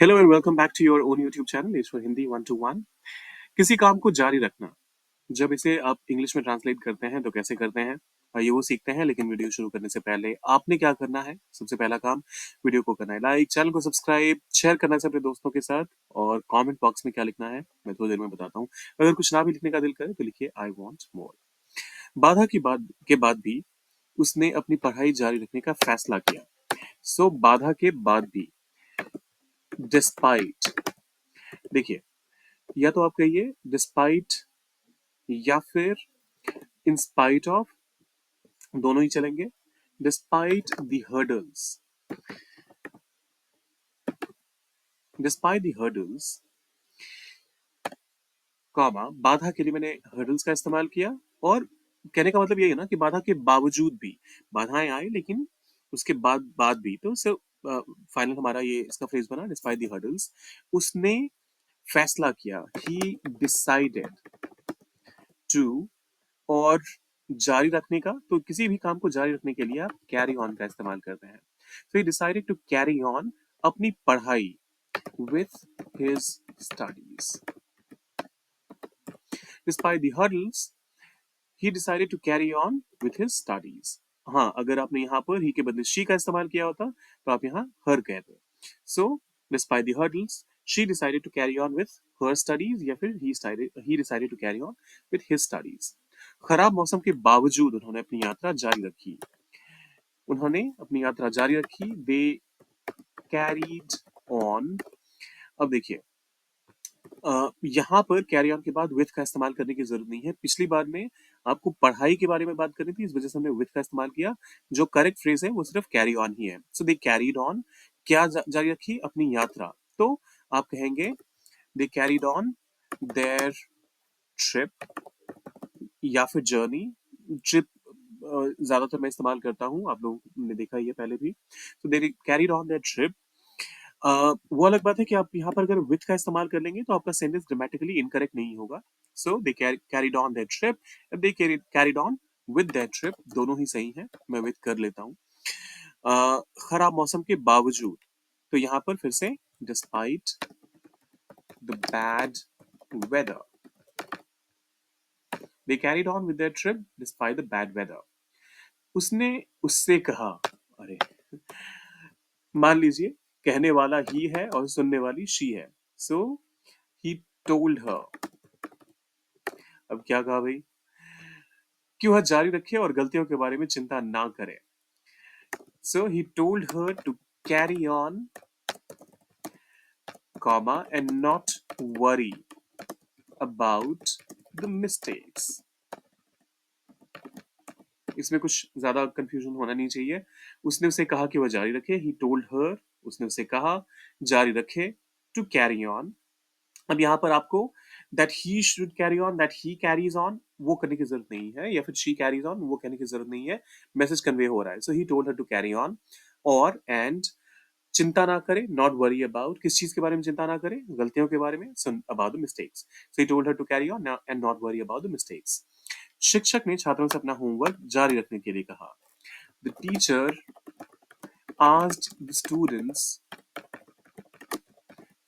Hello and welcome back to your own YouTube channel Ishwar Hindi 1 to 1। किसी काम को जारी रखना, जब इसे आप इंग्लिश में ट्रांसलेट करते हैं तो कैसे करते हैं, ये वो सीखते हैं। लेकिन वीडियो शुरू करने से पहले आपने क्या करना है? सबसे पहला काम, वीडियो को करना है लाइक, चैनल को सब्सक्राइब, शेयर करना है अपने दोस्तों के साथ, और कमेंट बॉक्स में क्या लिखना है मैं थोड़ी देर में बताता हूँ। अगर कुछ ना भी लिखने का दिल करे तो लिखिए आई वॉन्ट मोर। बाधा की बात के बाद भी उसने अपनी पढ़ाई जारी रखने का फैसला किया। सो बाधा के बाद भी, डिस्पाइट, देखिए, या तो आप कहिए डिस्पाइट या फिर इन स्पाइट ऑफ, दोनों ही चलेंगे। Despite the hurdles, despite the hurdles, comma, बाधा के लिए मैंने हर्डल्स का इस्तेमाल किया। और कहने का मतलब यही है ना कि बाधा के बावजूद भी, बाधाएं आई लेकिन उसके बाद भी, तो फाइनल हमारा ये इसका फ्रेज बना डिस्पाइट द हर्डल्स। उसने फैसला किया, ही डिसाइडेड टू। और जारी रखने का, तो किसी भी काम को जारी रखने के लिए आप कैरी ऑन का इस्तेमाल करते हैं। तो he decided to carry on, अपनी पढ़ाई, with his studies. Despite the hurdles, he decided to carry on with his studies. हाँ, अगर आपने यहाँ पर ही के बदले शी का इस्तेमाल किया होता तो आप यहाँ हर कहते। So despite the hurdles, she decided to carry on with her studies, या फिर he decided to carry on with his studies. खराब मौसम के बावजूद उन्होंने अपनी यात्रा जारी रखी। उन्होंने अपनी यात्रा जारी रखी, दे कैरीड ऑन। अब देखिए, यहाँ पर कैरी ऑन के बाद विथ का इस्तेमाल करने की जरूरत नहीं है। पिछली बार में आपको पढ़ाई के बारे में बात करनी थी, इस वजह से हमने विथ का इस्तेमाल किया। जो करेक्ट फ्रेज है वो सिर्फ कैरी ऑन ही है। सो दे कैरीड ऑन, क्या जारी रखी? अपनी यात्रा। तो आप कहेंगे दे कैरीड ऑन देयर ट्रिप, या फिर जर्नी। ट्रिप ज्यादातर मैं इस्तेमाल करता हूँ, आप लोगों ने देखा ही है पहले भी। तो दे कैरीड ऑन देयर ट्रिप। वो अलग बात है कि आप यहाँ पर अगर विथ का इस्तेमाल कर लेंगे तो आपका सेंटेंस ग्रामेटिकली इनकरेक्ट नहीं होगा। So they carried on their trip, they carried on with their trip, दोनों ही सही है। मैं विथ कर लेता हूँ। खराब मौसम के बावजूद, तो यहाँ पर फिर से despite the bad weather, they carried on with their trip despite the bad weather. उसने उससे कहा, अरे, मान लीजिए कहने वाला ही है और सुनने वाली शी है। सो ही टोल्ड हर। अब क्या कहा भाई, कि वह जारी रखे और गलतियों के बारे में चिंता ना करे। So he told her to carry on, comma, and not worry about the mistakes. इसमें कुछ ज्यादा कंफ्यूजन होना नहीं चाहिए। उसने उसे कहा कि वह जारी रखे, ही टोल्ड हर, उसने उसे कहा जारी रखे, टू कैरी ऑन। अब यहाँ पर आपको that he should carry on, that he carries on, वो करने की जरूरत नहीं है, या फिर शी कैरीज ऑन, वो कहने की जरूरत नहीं है। मैसेज कन्वे हो रहा है। So he told her to carry on, और एंड चिंता ना करे, नॉट वरी अबाउट, किस चीज के बारे में चिंता ना करे? गलतियों के बारे में, about the mistakes. So he told her to carry on and not worry about the mistakes. शिक्षक ने छात्रों से अपना होमवर्क जारी रखने के लिए कहा। The teacher asked the students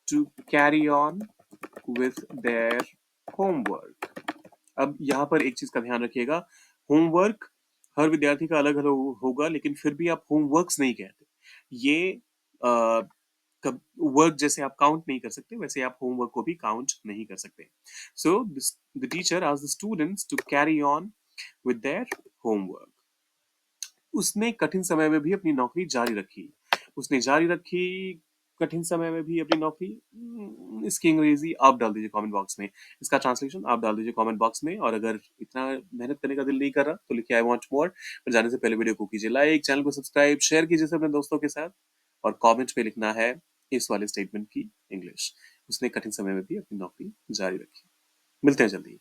to carry on with their homework. अब यहाँ पर एक चीज का ध्यान रखिएगा, होमवर्क हर विद्यार्थी का अलग अलग होगा, लेकिन फिर भी आप होमवर्क्स नहीं कहते। ये वर्क जैसे आप काउंट नहीं कर सकते, वैसे आप होमवर्क को भी काउंट नहीं कर सकते। So the teacher asked the students to carry on with their homework. उसने कठिन समय में भी अपनी नौकरी जारी रखी। उसने जारी रखी कठिन समय में भी अपनी नौकरी। इसकी अंग्रेजी आप डाल दीजिए कमेंट बॉक्स में, इसका ट्रांसलेशन आप डाल दीजिए कमेंट बॉक्स में। और अगर इतना मेहनत करने का दिल नहीं कर रहा तो लिखिए आई वांट मोर। पर जाने से पहले वीडियो को कीजिए लाइक, चैनल को सब्सक्राइब, शेयर कीजिए अपने दोस्तों के साथ, और कमेंट में लिखना है इस वाले स्टेटमेंट की इंग्लिश। उसने कठिन समय में भी अपनी नौकरी जारी रखी। मिलते हैं जल्दी।